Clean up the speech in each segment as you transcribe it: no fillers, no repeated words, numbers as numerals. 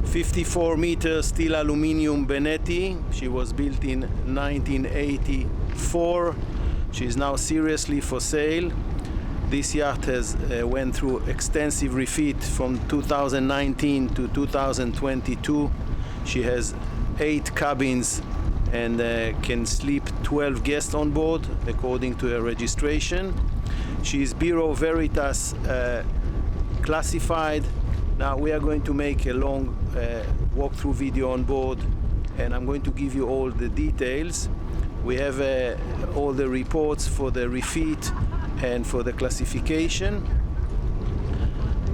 54-meter steel aluminum Benetti. She was built in 1984. She is now seriously for sale. This yacht has went through extensive refit from 2019 to 2022. She has 8 cabins and can sleep 12 guests on board according to her registration. She is Buru Veritas classified. Now we are going to make a long walkthrough video on board, and I'm going to give you all the details. We have all the reports for the refit and for the classification.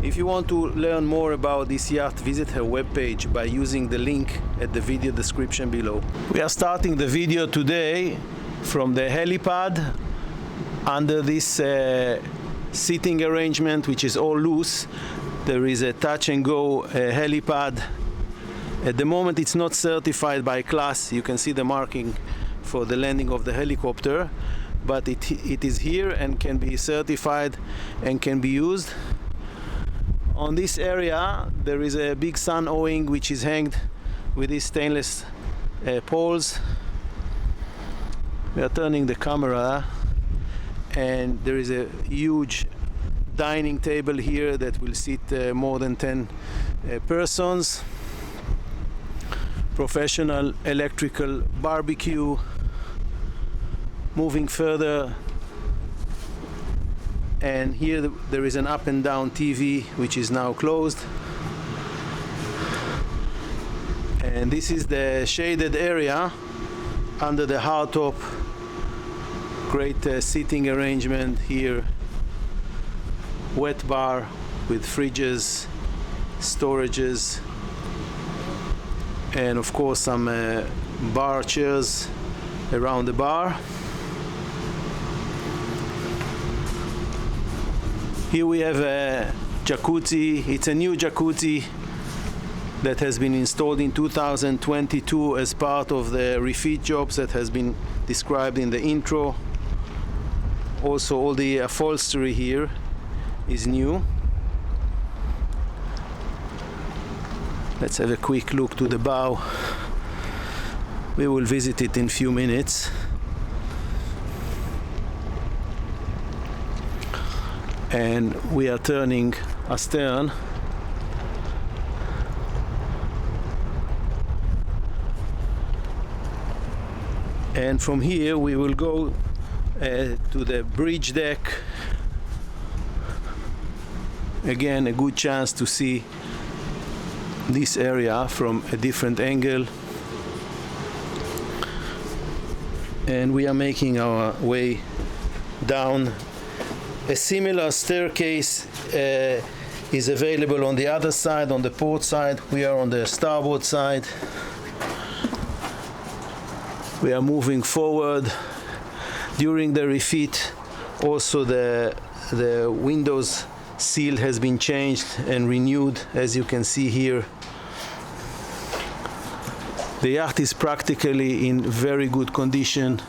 If you want to learn more about this yacht, visit her webpage by using the link at the video description below. We are starting the video today from the helipad under this seating arrangement, which is all loose. There is a touch and go helipad. At the moment it's not certified by class. You can see the marking for the landing of the helicopter, but it is here and can be certified and can be used. On this area there is a big sun awning which is hanged with these stainless poles. We are turning the camera, and there is a huge dining table here that will seat more than 10 persons. Professional electrical barbecue. Moving further, and here there is an up and down TV which is now closed, and this is the shaded area under the hardtop. Great seating arrangement here, wet bar with fridges, storages, and of course some bar chairs around the bar. Here we have a jacuzzi. It's a new jacuzzi that has been installed in 2022 as part of the refit jobs that has been described in the intro. Also, all the upholstery here is new. Let's have a quick look to the bow. We will visit it in a few minutes. And we are turning astern. And from here we will go to the bridge deck. Again, a good chance to see this area from a different angle. And we are making our way down. A similar staircase is available on the other side, on the port side. We are on the starboard side. We are moving forward. During the refit, also the windows seal has been changed and renewed, as you can see here. The yacht is practically in very good condition.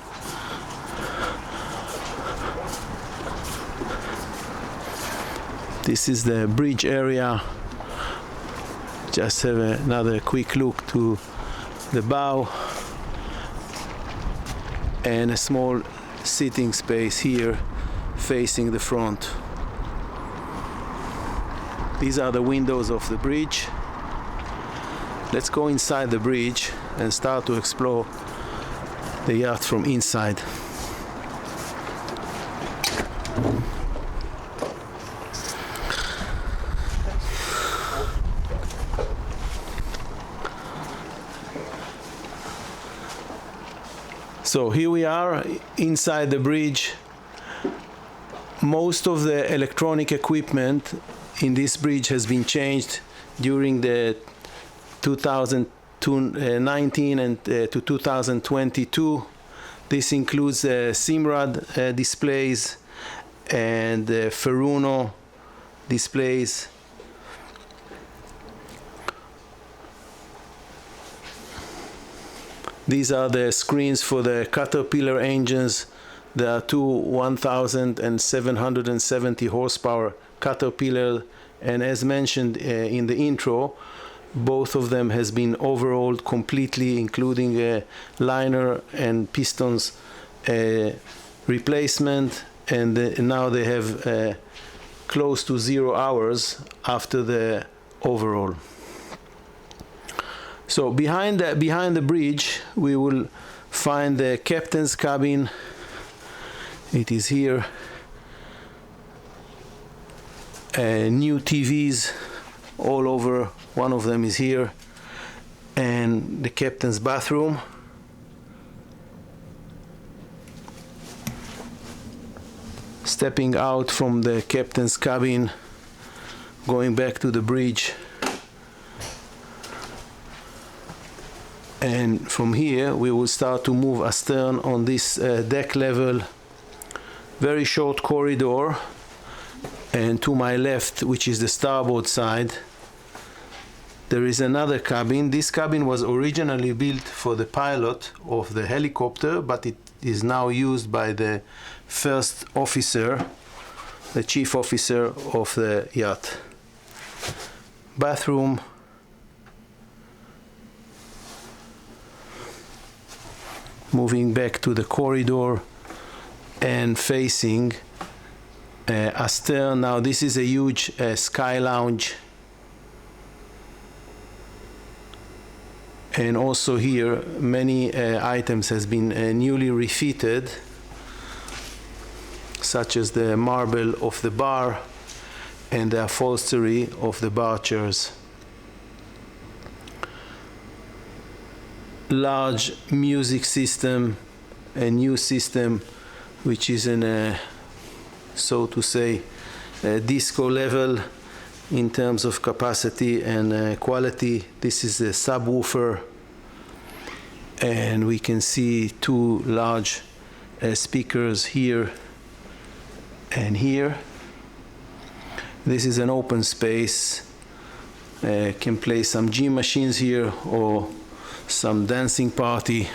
This is the bridge area. Just have another quick look to the bow, and a small sitting space here facing the front. These are the windows of the bridge. Let's go inside the bridge and start to explore the yacht from inside. So here we are inside the bridge. Most of the electronic equipment in this bridge has been changed during the 2019 and to 2022. This includes Simrad displays and Ferruno displays. These are the screens for the Caterpillar engines. There are two 1,770 horsepower Caterpillar, and as mentioned in the intro, Both of them has been overhauled completely, including a liner and pistons replacement, and now they have close to 0 hours after the overhaul. So behind the bridge we will find the captain's cabin. It is here. New TVs all over. One of them is here, and the captain's bathroom. Stepping out from the captain's cabin, going back to the bridge, and from here we will start to move astern on this deck level. Very short corridor, and to my left, which is the starboard side, there is another cabin. This cabin was originally built for the pilot of the helicopter, but it is now used by the first officer, the chief officer of the yacht. Bathroom. Moving back to the corridor and facing astern. Now this is a huge sky lounge, and also here many items has been newly refitted, such as the marble of the bar and the upholstery of the bar chairs. Large music system, a new system which is in a, so to say, a disco level in terms of capacity and quality. This is a subwoofer, and we can see two large speakers here and here. This is an open space. Can play some gym machines here or some dancing party.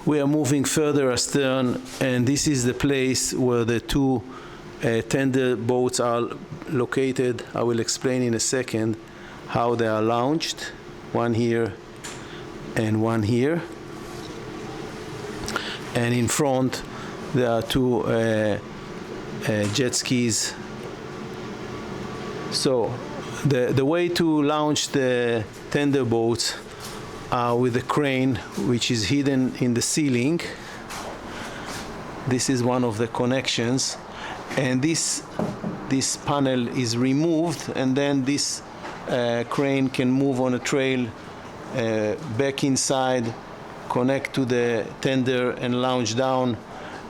We are moving further astern, and this is the place where the two tender boats are located. I will explain in a second how they are launched. One here and one here. And in front there are two jet skis. So the way to launch the tender boats with a crane which is hidden in the ceiling. This is one of the connections, and this panel is removed, and then this crane can move on a trail back inside, connect to the tender and launch down.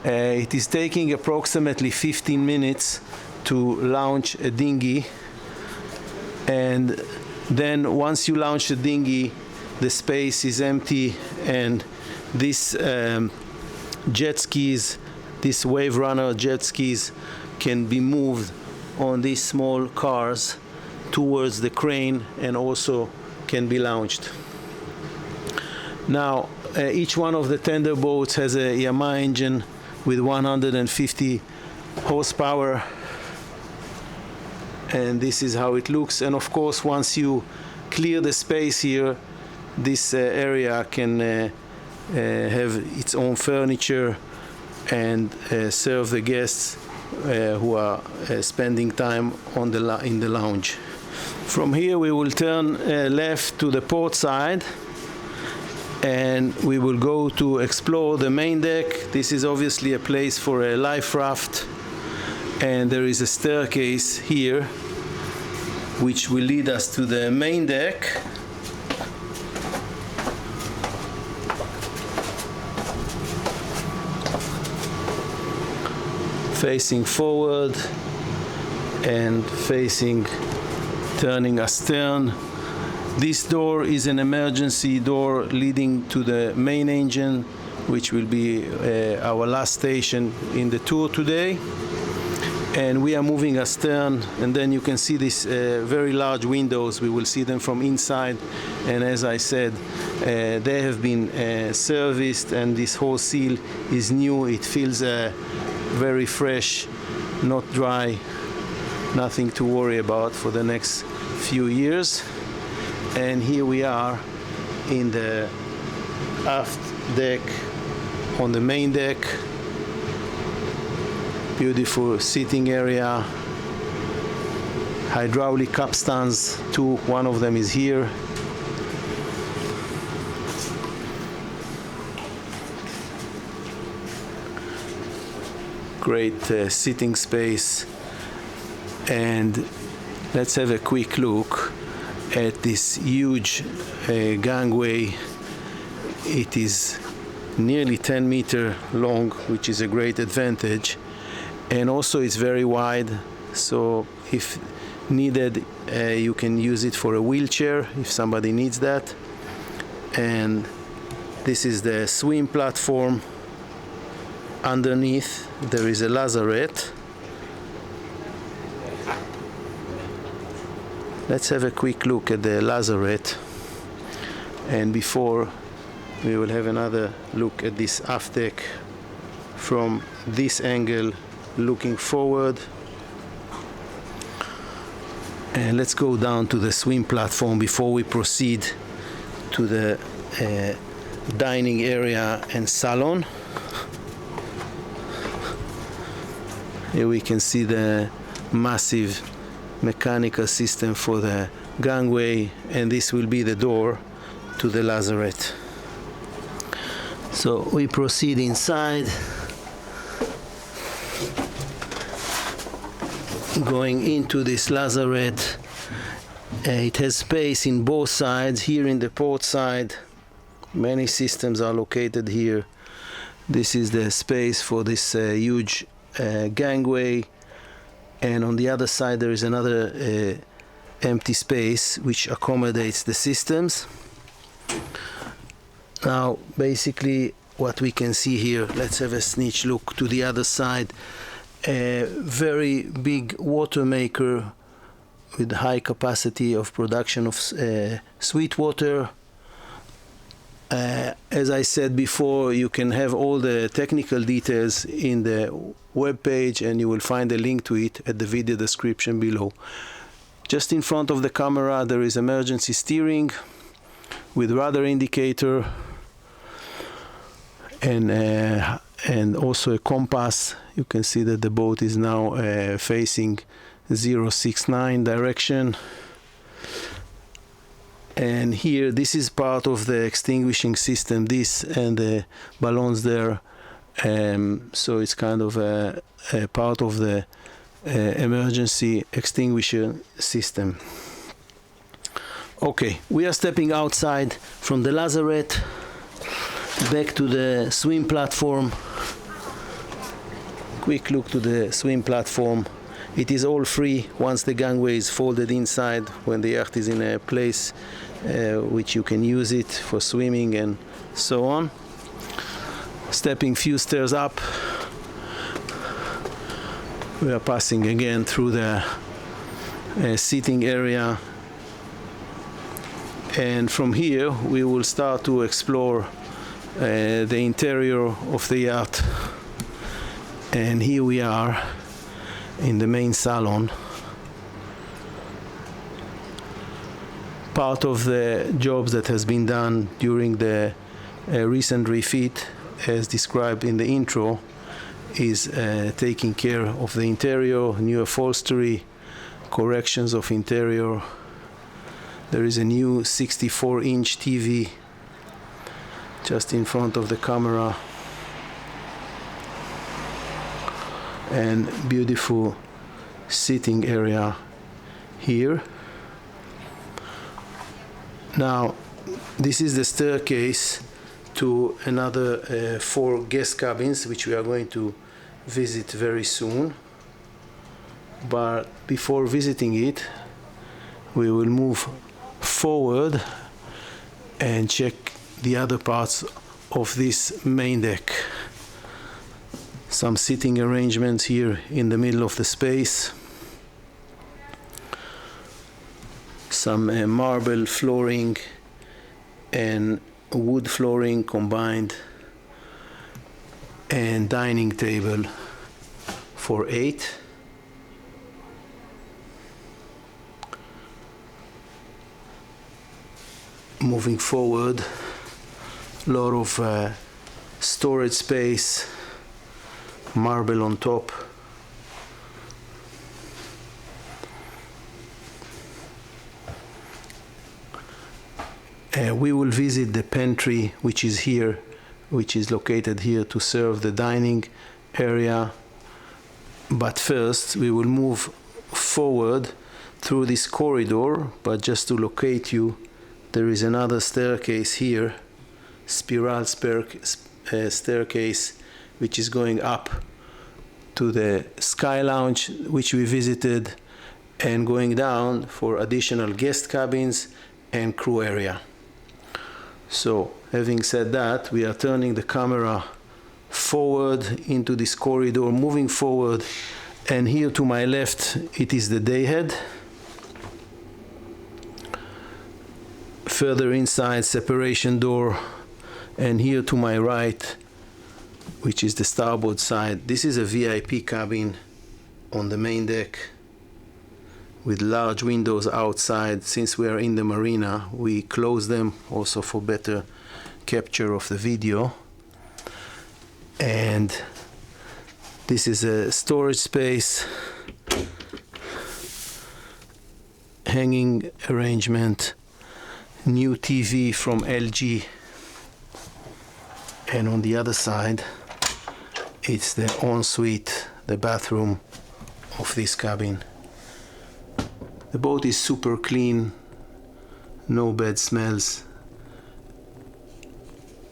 It is taking approximately 15 minutes to launch a dinghy, and then once you launch the dinghy, the space is empty, and this jet skis, this wave runner jet skis, can be moved on these small cars towards the crane and also can be launched. Now each one of the tender boats has a Yamaha engine with 150 horsepower, and this is how it looks. And of course, once you clear the space here, this area can have its own furniture and serve the guests who are spending time on in the lounge. From here we will turn left to the port side, and we will go to explore the main deck. This is obviously a place for a life raft, and there is a staircase here which will lead us to the main deck. Facing forward and facing, turning astern. This door is an emergency door leading to the main engine, which will be our last station in the tour today. And we are moving astern, and then you can see these very large windows. We will see them from inside, and as I said, they have been serviced, and this whole seal is new. It feels very fresh, not dry, nothing to worry about for the next few years. And here we are in the aft deck, on the main deck. Beautiful sitting area, hydraulic capstans, two, one of them is here. Great sitting space. And let's have a quick look at this huge gangway. It is nearly 10 meters long, which is a great advantage, and also it's very wide, so if needed you can use it for a wheelchair if somebody needs that. And this is the swim platform. Underneath there is a lazarette. Let's have a quick look at the lazarette, and before we will have another look at this aft deck from this angle looking forward. And let's go down to the swim platform before we proceed to the dining area and salon. Here we can see the massive mechanical system for the gangway, and this will be the door to the lazarette. So we proceed inside, going into this lazarette. It has space in both sides. Here in the port side, many systems are located here. This is the space for this huge gangway, and on the other side there is another empty space which accommodates the systems. Now basically what we can see here, let's have a sneak look to the other side. A very big water maker with high capacity of production of sweet water. As I said before, you can have all the technical details in the web page, and you will find a link to it at the video description below. Just in front of the camera there is emergency steering with radar indicator and also a compass. You can see that the boat is now facing 069 direction. And here, this is part of the extinguishing system, this and the balloons there. So it's kind of a part of the emergency extinguisher system. Okay, we are stepping outside from the lazarette back to the swim platform. Quick look to the swim platform. It is all free once the gangway is folded inside, when the yacht is in a place which you can use it for swimming and so on. Stepping few stairs up, we are passing again through the seating area, and from here we will start to explore the interior of the yacht. And here we are in the main salon. Part of the jobs that has been done during the recent refit, as described in the intro, is taking care of the interior, new upholstery, corrections of interior. There is a new 64-inch TV just in front of the camera, and beautiful sitting area here. Now this is the staircase to another 4 guest cabins which we are going to visit very soon. But before visiting it, we will move forward and check the other parts of this main deck. Some sitting arrangements here in the middle of the space. Some marble flooring and wood flooring combined, and dining table for 8. Moving forward, a lot of storage space, marble on top. We will visit the pantry, which is here, which is located here to serve the dining area. But first, we will move forward through this corridor. But just to locate you, there is another staircase here, spiral staircase, which is going up to the Sky Lounge, which we visited, and going down for additional guest cabins and crew area. So, having said that, we are turning the camera forward into this corridor, moving forward, and here to my left, it is the dayhead. Further inside, separation door, and here to my right, which is the starboard side, this is a VIP cabin on the main deck with large windows outside. Since we are in the marina, we close them also for better capture of the video. And this is a storage space, hanging arrangement, new TV from LG, and on the other side it's the ensuite, the bathroom of this cabin. The boat is super clean, no bad smells,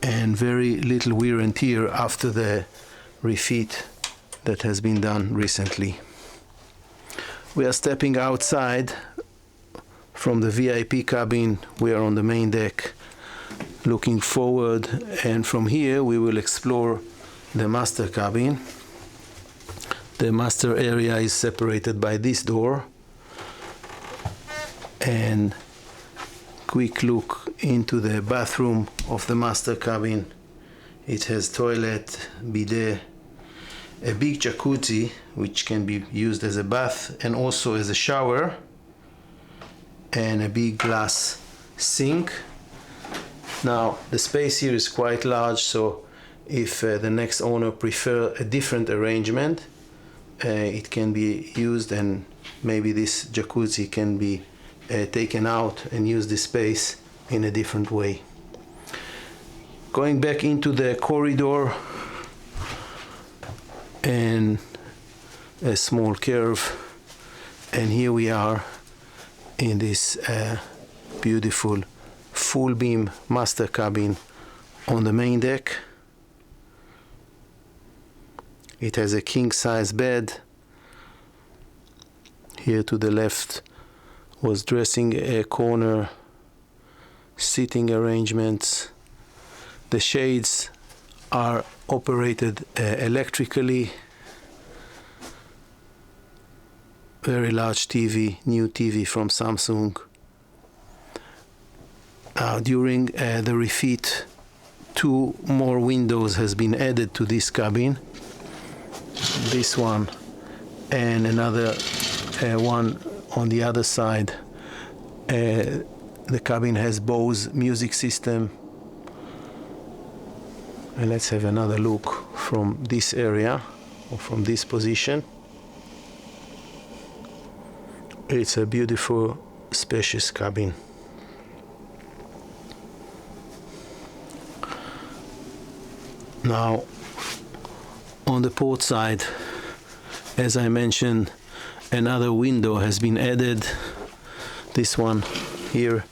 and very little wear and tear after the refit that has been done recently. We are stepping outside from the VIP cabin. We are on the main deck looking forward, and from here we will explore the master cabin. The master area is separated by this door, and quick look into the bathroom of the master cabin. It has toilet, bidet, a big jacuzzi which can be used as a bath and also as a shower, and a big glass sink. Now the space here is quite large, so if the next owner prefer a different arrangement, it can be used, and maybe this jacuzzi can be taken out and use the space in a different way. Going back into the corridor and a small curve, and here we are in this beautiful full beam master cabin on the main deck. It has a king size bed. Here to the left was dressing corner, seating arrangements. The shades are operated electrically. Very large TV, new TV from Samsung. During the refit, 2 more windows has been added to this cabin. This one and another one on the other side. The cabin has Bose music system. And let's have another look from this area, or from this position. It's a beautiful, spacious cabin. Now, on the port side, as I mentioned, another window has been added. This one here,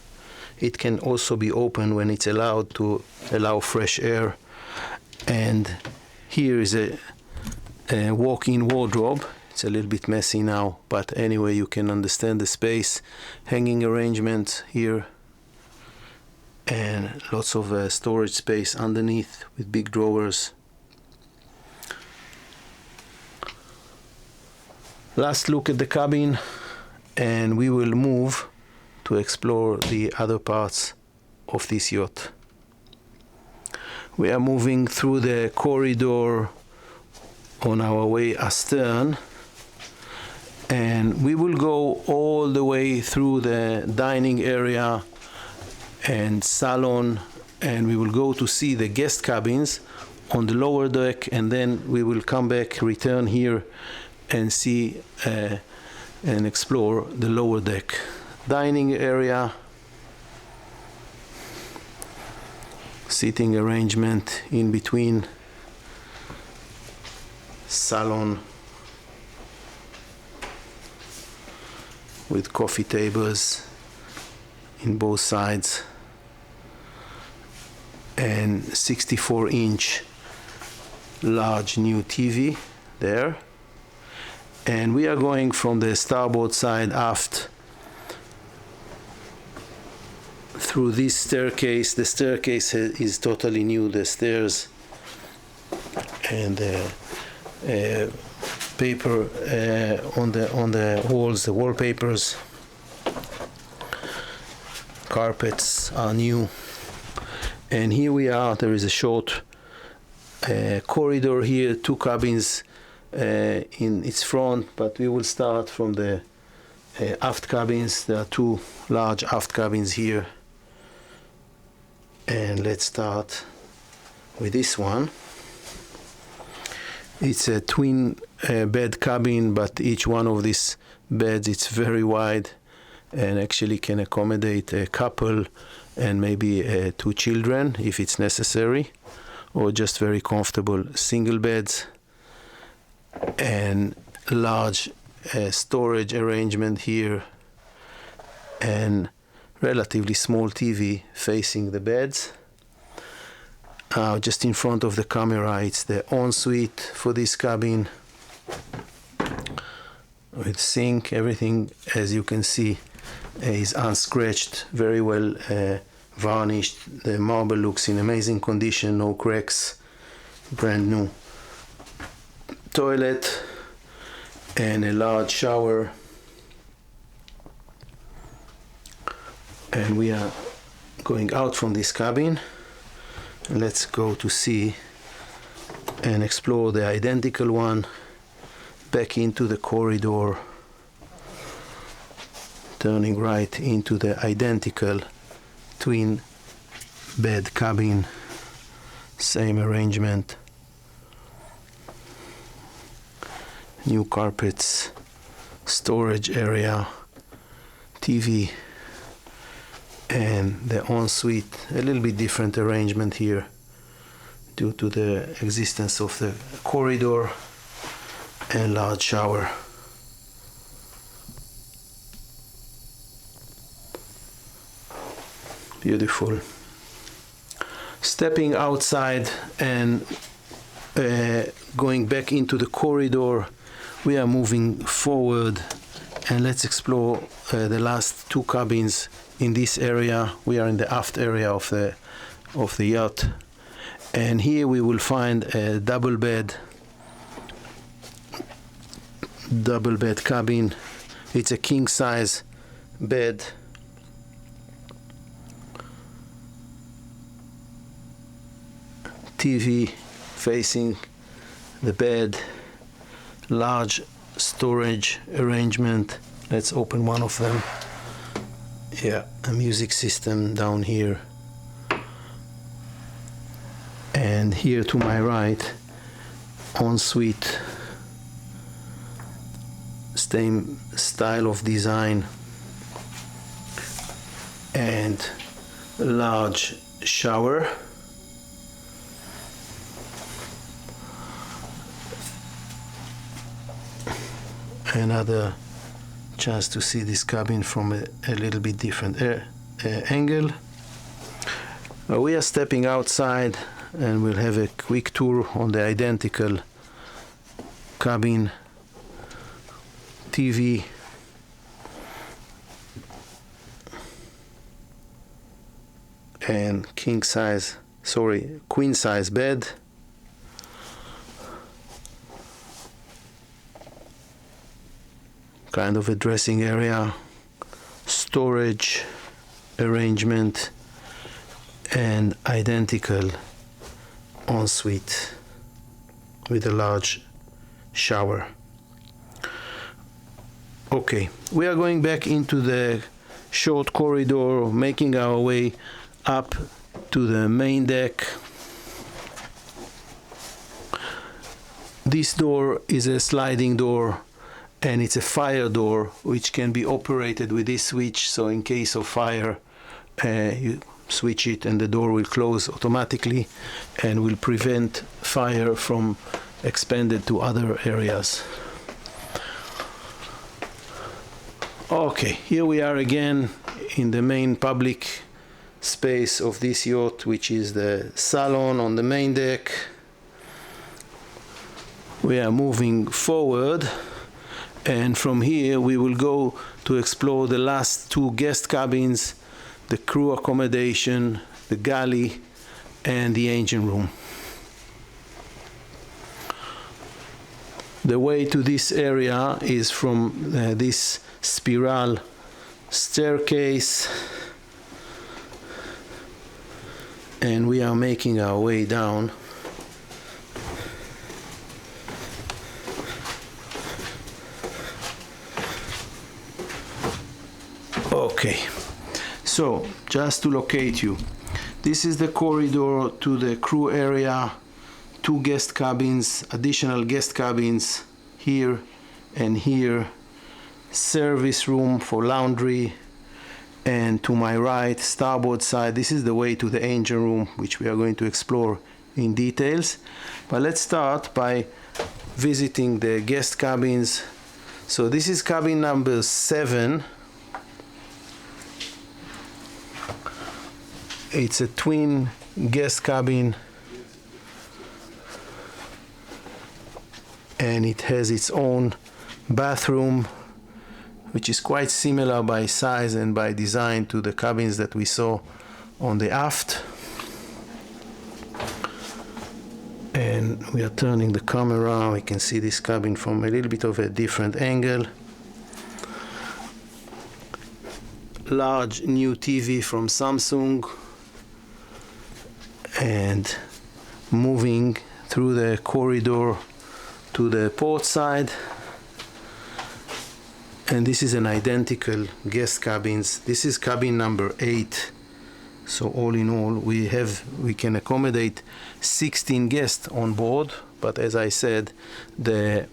it can also be open when it's allowed to allow fresh air. And here is a walk-in wardrobe. It's a little bit messy now, but anyway, you can understand the space. Hanging arrangement here, and lots of storage space underneath with big drawers. Last look at the cabin, and we will move to explore the other parts of this yacht. We are moving through the corridor on our way astern, and we will go all the way through the dining area and salon, and we will go to see the guest cabins on the lower deck, and then we will come back, return here, and see and explore the lower deck. Dining area, seating arrangement in between, salon with coffee tables in both sides, and 64-inch large new TV there. And we are going from the starboard side aft through this staircase. The staircase is totally new, the stairs and the paper on the walls, the wallpapers, carpets are new. And here we are. There is a short corridor here, 2 cabins in its front, but we will start from the aft cabins. There are 2 large aft cabins here, and let's start with this one. It's a twin bed cabin, but each one of these beds, it's very wide and actually can accommodate a couple and maybe 2 children if it's necessary, or just very comfortable single beds. And large storage arrangement here, and relatively small TV facing the beds. Just in front of the camera, it's the ensuite for this cabin with sink. Everything, as you can see, is unscratched, very well varnished. The marble looks in amazing condition, no cracks, brand new. Toilet and a large shower, and we are going out from this cabin. Let's go to see and explore the identical one, back into the corridor, turning right into the identical twin bed cabin, same arrangement, new carpets, storage area, TV, and the ensuite. A little bit different arrangement here due to the existence of the corridor and large shower. Beautiful. Stepping outside and going back into the corridor, we are moving forward, and let's explore the last 2 cabins in this area. We are in the aft area of the yacht, and here we will find a double bed cabin. It's a king size bed, TV facing the bed, large storage arrangement. Let's open one of them. Yeah, a music system down here, and here to my right, ensuite, same style of design, and large shower. Another chance to see this cabin from a little bit different angle. We are stepping outside, and we'll have a quick tour on the identical cabin. TV, and queen size bed. Kind of a dressing area, storage arrangement, and identical ensuite with a large shower. Okay, we are going back into the short corridor, making our way up to the main deck. This door is a sliding door, and it's a fire door which can be operated with this switch. So in case of fire, you switch it and the door will close automatically and will prevent fire from expanded to other areas. Okay, here we are again in the main public space of this yacht, which is the salon on the main deck. We are moving forward, and from here we will go to explore the last two guest cabins, the crew accommodation, the galley, and the engine room. The way to this area is from this spiral staircase, and we are making our way down. Okay, so just to locate you, this is the corridor to the crew area, two guest cabins, additional guest cabins here and here, service room for laundry, and to my right, starboard side, this is the way to the engine room, which we are going to explore in details. But let's start by visiting the guest cabins. So this is cabin number 7. It's a twin guest cabin, and it has its own bathroom, which is quite similar by size and by design to the cabins that we saw on the aft. And we are turning the camera, we can see this cabin from a little bit of a different angle. Large new TV from Samsung, and moving through the corridor to the port side. And this is an identical guest cabins. This is cabin number 8. So all in all, we can accommodate 16 guests on board. But as I said, the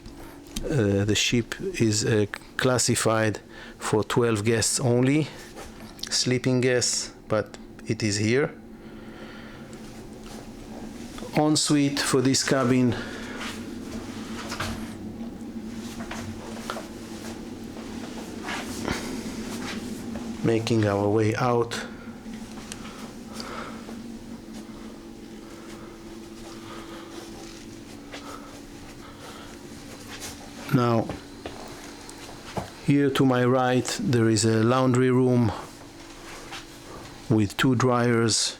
ship is classified for 12 guests only, sleeping guests, but it is here. Ensuite for this cabin, making our way out. Now, here to my right, there is a laundry room with 2 dryers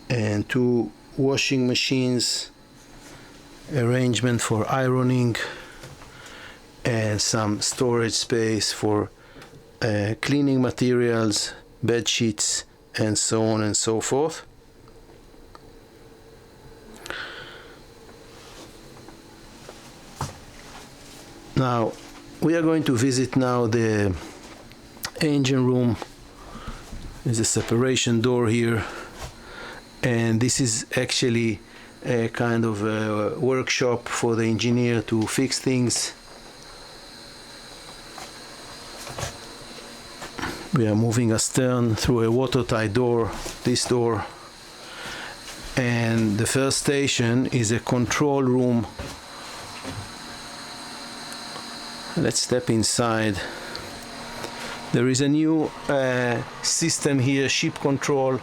and 2 washing machines, arrangement for ironing, and some storage space for cleaning materials, bed sheets, and so on and so forth. Now we are going to visit now the engine room. There's a separation door here, and this is actually a kind of a workshop for the engineer to fix things. We are moving astern through a watertight door, this door, and the first station is a control room. Let's step inside. There is a new system here, ship control.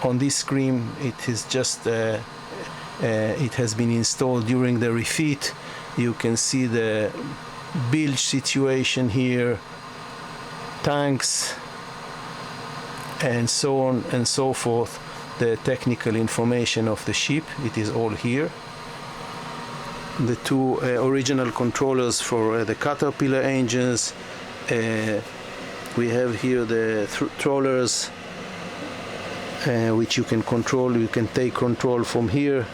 On this screen, it is just it has been installed during the refit. You can see the bilge situation here, tanks, and so on and so forth. The technical information of the ship, it is all here. The 2 original controllers for the Caterpillar engines. We have here the trawlers, which you can control. You can take control from here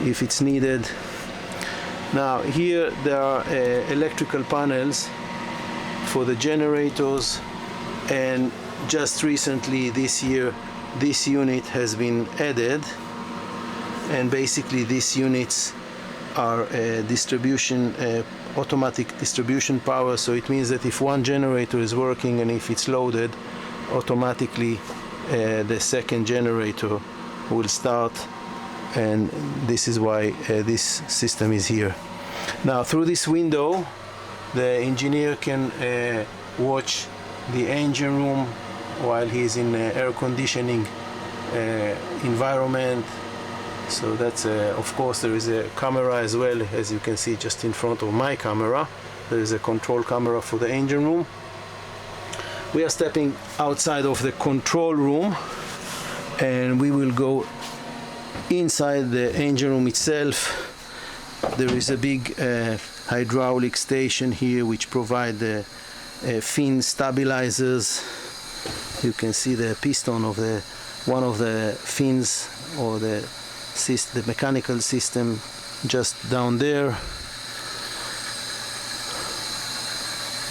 if it's needed. Now here there are electrical panels for the generators, and just recently this year this unit has been added, and basically these units are automatic distribution power, so it means that if one generator is working and if it's loaded, automatically the second generator will start, and this is why this system is here. Now through this window the engineer can watch the engine room while he's in air conditioning environment. So that's of course there is a camera as well, as you can see just in front of my camera. There is a control camera for the engine room. We are stepping outside of the control room and we will go inside the engine room itself. There is a big hydraulic station here which provide the fin stabilizers. You can see the piston of one of the fins, or the mechanical system just down there.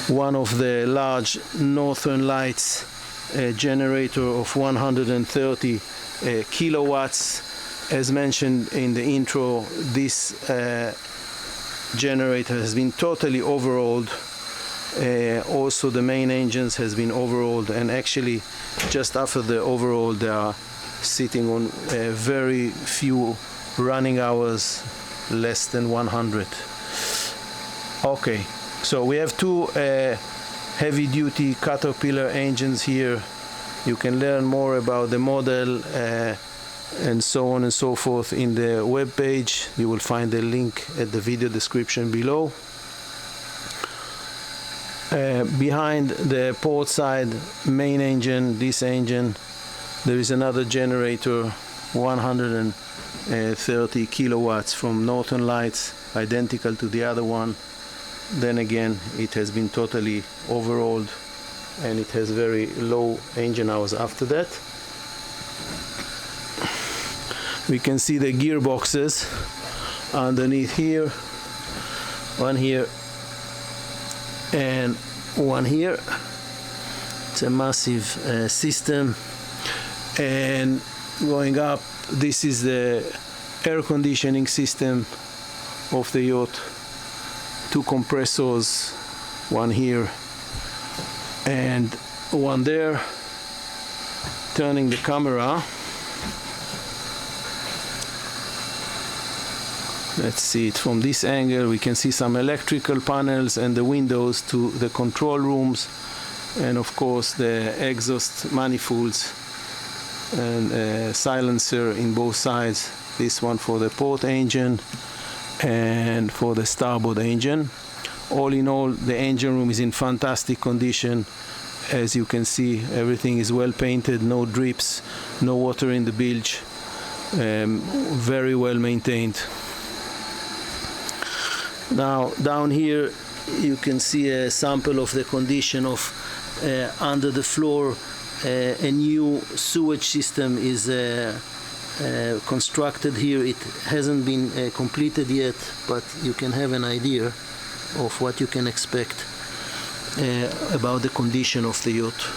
One of the large Northern Lights generator of 130 kilowatts. As mentioned in the intro, this generator has been totally overhauled. Also the main engines has been overhauled, and actually just after the overhaul they are sitting on very few running hours, less than 100. Okay, so we have two heavy duty Caterpillar engines here. You can learn more about the model and so on and so forth in the web page. You will find the link at the video description below. Behind the port side main engine, this engine, there is another generator, 130 kilowatts from Northern Lights, identical to the other one. Then again, it has been totally overhauled and it has very low engine hours after that. We can see the gearboxes underneath here, one here and one here. It's a massive system. And going up, this is the air conditioning system of the yacht. Two compressors, one here and one there. Turning the camera, let's see it from this angle. We can see some electrical panels and the windows to the control rooms, and of course the exhaust manifolds and silencer in both sides. This one for the port engine and for the starboard engine. All in all, the engine room is in fantastic condition. As you can see, everything is well painted, no drips, no water in the bilge, very well maintained. Now down here you can see a sample of the condition of under the floor. A new sewage system is constructed here. It hasn't been completed yet, but you can have an idea of what you can expect about the condition of the yacht.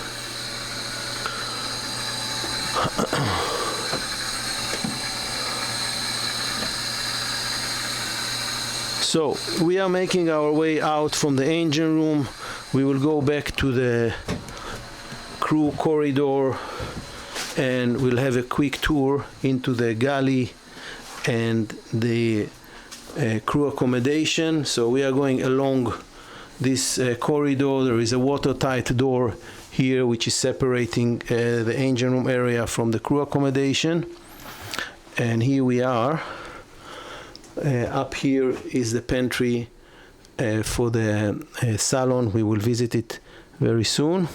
So we are making our way out from the engine room. We will go back to the crew corridor and we'll have a quick tour into the galley and the crew accommodation. So we are going along this corridor. There is a watertight door here which is separating the engine room area from the crew accommodation, and here we are. Up here is the pantry for the salon. We will visit it very soon.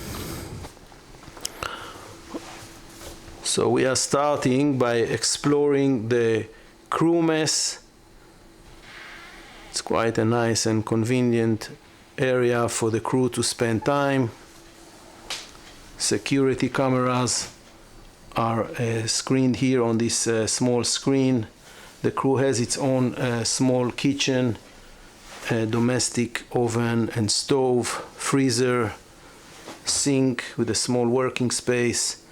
So we are starting by exploring the crew mess. It's quite a nice and convenient area for the crew to spend time. Security cameras are screened here on this small screen. The crew has its own small kitchen, domestic oven and stove, freezer, sink with a small working space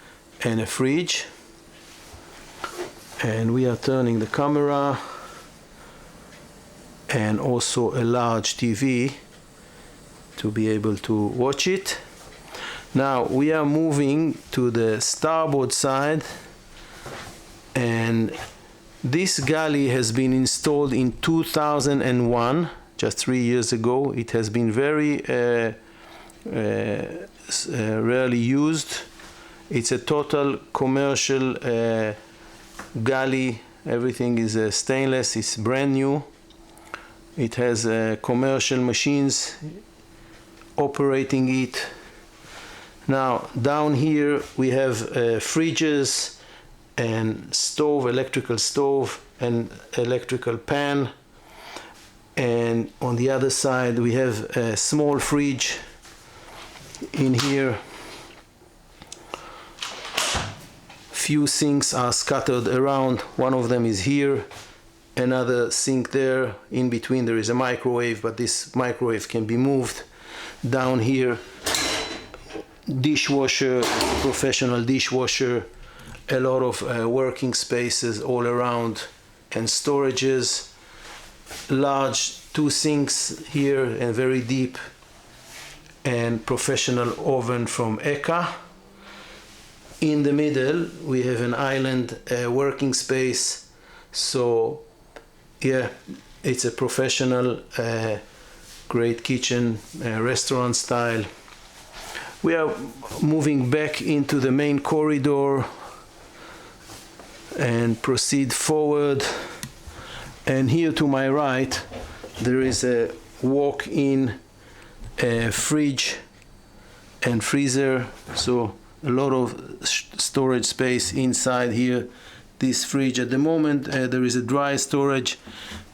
and a fridge. And we are turning the camera, and also a large TV to be able to watch it. Now we are moving to the starboard side, and this galley has been installed in 2001, just 3 years ago. It has been very rarely used. It's a total commercial galley. Everything is stainless. It's brand new. It has commercial machines operating it. Now down here we have fridges and stove, electrical stove and electrical pan, and on the other side we have a small fridge in here. Few sinks are scattered around. One of them is here, another sink there. In between there is a microwave, but this microwave can be moved. Down here, dishwasher, professional dishwasher, a lot of working spaces all around, and storages. Large 2 sinks here and very deep, and professional oven from Eka. In the middle we have an island working space. So yeah, it's a professional great kitchen, restaurant style. We are moving back into the main corridor and proceed forward, and here to my right there is a walk-in fridge and freezer, so a lot of storage space inside here. This fridge at the moment there is a dry storage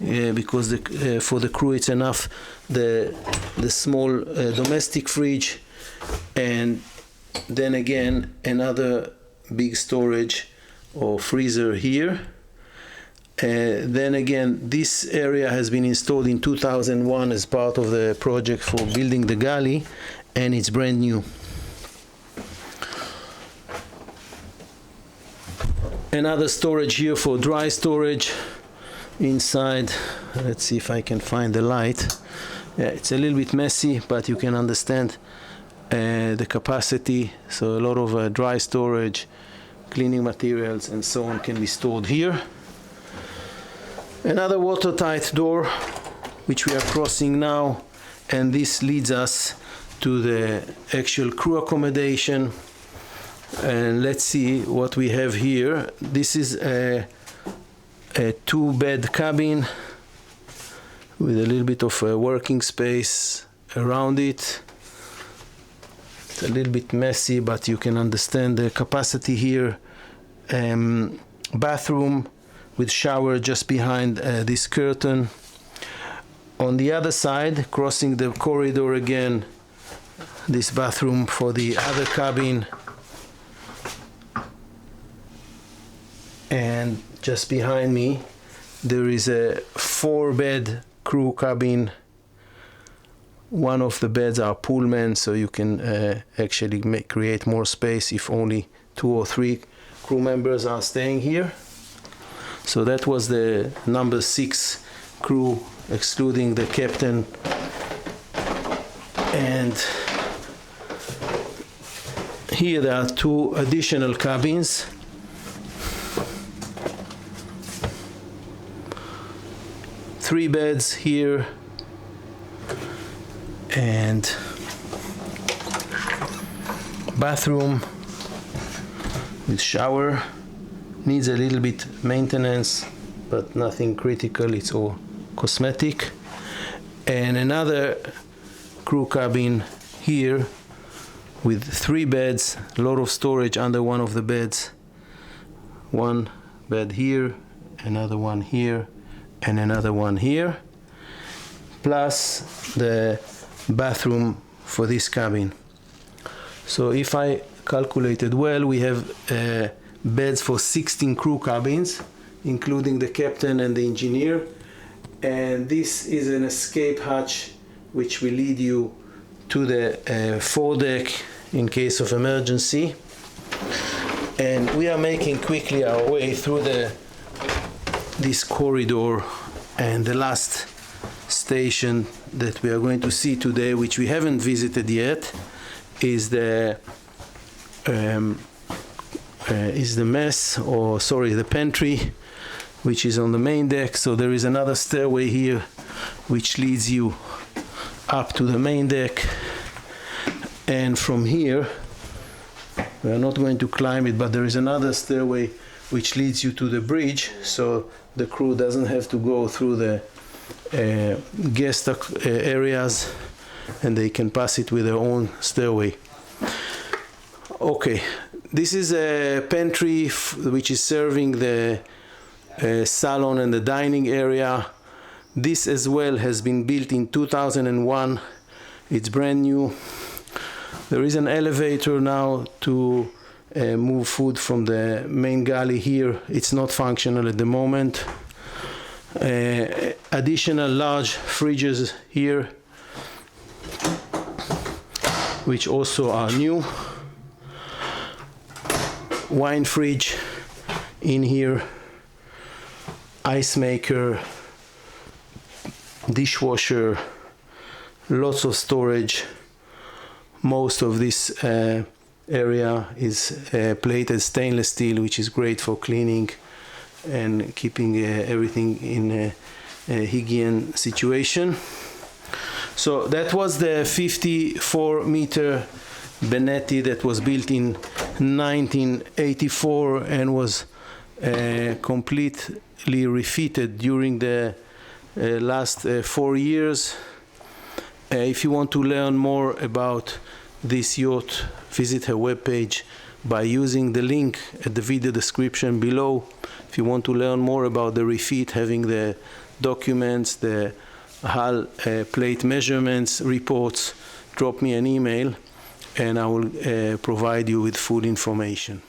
because for the crew it's enough the small domestic fridge, and then again another big storage or freezer here. Then again, this area has been installed in 2001 as part of the project for building the galley, and it's brand new. Another storage here for dry storage inside. Let's see if I can find the light. Yeah, it's a little bit messy, but you can understand the capacity. So a lot of dry storage, cleaning materials and so on can be stored here. Another watertight door which we are crossing now, and this leads us to the actual crew accommodation. And let's see what we have here. This is a 2-bed cabin with a little bit of a working space around it. It's a little bit messy, but you can understand the capacity here. Bathroom with shower just behind this curtain. On the other side, crossing the corridor again, this bathroom for the other cabin. And just behind me there is a 4-bed crew cabin. One of the beds are Pullman, so you can actually create more space if only 2 or 3 crew members are staying here. So that was the number 6 crew, excluding the captain. And here there are 2 additional cabins. Three beds here, and bathroom with shower. Needs a little bit maintenance, but nothing critical, it's all cosmetic. And another crew cabin here with 3 beds, a lot of storage under one of the beds. 1 bed here, another one here, and another one here, plus the bathroom for this cabin. So if I calculated well, we have beds for 16 crew cabins, including the captain and the engineer. And this is an escape hatch which will lead you to the foredeck in case of emergency. And we are making quickly our way through this corridor, and the last station that we are going to see today, which we haven't visited yet, is the mess, or sorry, the pantry, which is on the main deck. So there is another stairway here which leads you up to the main deck, and from here we are not going to climb it, but there is another stairway which leads you to the bridge, so the crew doesn't have to go through the guest areas, and they can pass it with their own stairway. Okay, this is a pantry which is serving the salon and the dining area. This as well has been built in 2001. It's brand new. There is an elevator now to move food from the main galley here. It's not functional at the moment. Additional large fridges here, which also are new. Wine fridge in here, ice maker, dishwasher, lots of storage. Most of this area is plated stainless steel, which is great for cleaning and keeping everything in a hygiene situation. So that was the 54-meter Benetti that was built in 1984 and was completely refitted during the last 4 years. If you want to learn more about this yacht, visit her webpage by using the link at the video description below. If you want to learn more about the refit, having the documents, the hull plate measurements, reports, drop me an email and I will provide you with full information.